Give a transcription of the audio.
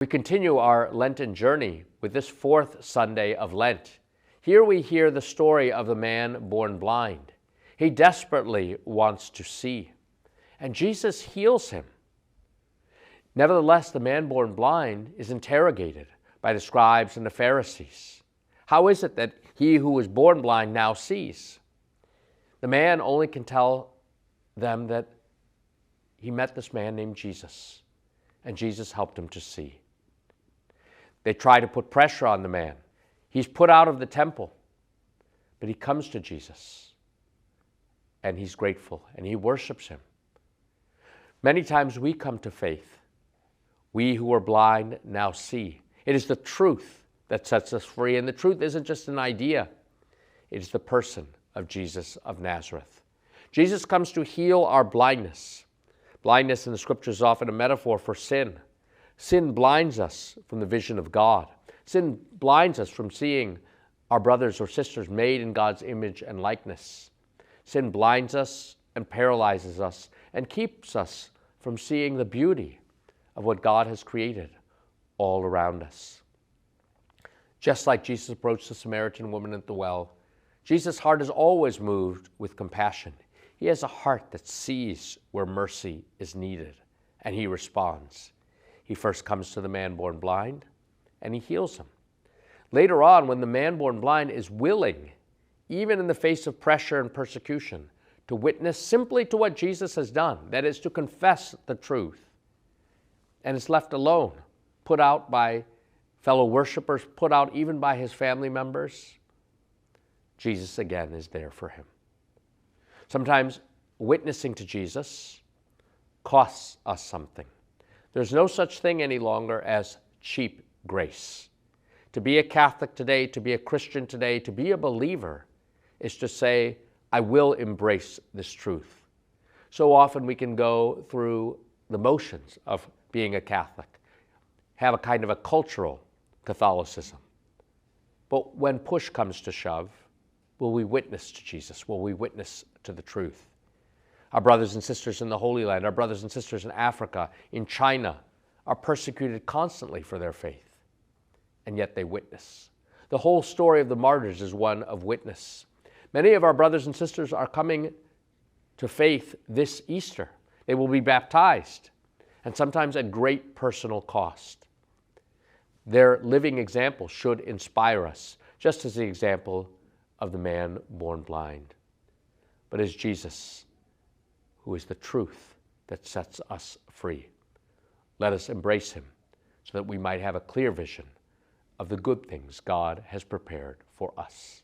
We continue our Lenten journey with this fourth Sunday of Lent. Here we hear the story of the man born blind. He desperately wants to see, and Jesus heals him. Nevertheless, the man born blind is interrogated by the scribes and the Pharisees. How is it that he who was born blind now sees? The man only can tell them that he met this man named Jesus, and Jesus helped him to see. They try to put pressure on the man. He's put out of the temple, but he comes to Jesus, and he's grateful, and he worships him. Many times we come to faith. We who are blind now see. It is the truth that sets us free, and the truth isn't just an idea. It is the person of Jesus of Nazareth. Jesus comes to heal our blindness. Blindness in the Scriptures is often a metaphor for sin. Sin blinds us from the vision of God. Sin blinds us from seeing our brothers or sisters made in God's image and likeness. Sin blinds us and paralyzes us and keeps us from seeing the beauty of what God has created all around us. Just like Jesus approached the Samaritan woman at the well, Jesus' heart is always moved with compassion. He has a heart that sees where mercy is needed, and he responds. He first comes to the man born blind, and he heals him. Later on, when the man born blind is willing, even in the face of pressure and persecution, to witness simply to what Jesus has done, that is, to confess the truth, and is left alone, put out by fellow worshipers, put out even by his family members, Jesus again is there for him. Sometimes witnessing to Jesus costs us something. There's no such thing any longer as cheap grace. To be a Catholic today, to be a Christian today, to be a believer is to say, I will embrace this truth. So often we can go through the motions of being a Catholic, have a kind of a cultural Catholicism. But when push comes to shove, will we witness to Jesus? Will we witness to the truth? Our brothers and sisters in the Holy Land, our brothers and sisters in Africa, in China, are persecuted constantly for their faith, and yet they witness. The whole story of the martyrs is one of witness. Many of our brothers and sisters are coming to faith this Easter. They will be baptized, and sometimes at great personal cost. Their living example should inspire us, just as the example of the man born blind. But as Jesus, who is the truth that sets us free. Let us embrace him so that we might have a clear vision of the good things God has prepared for us.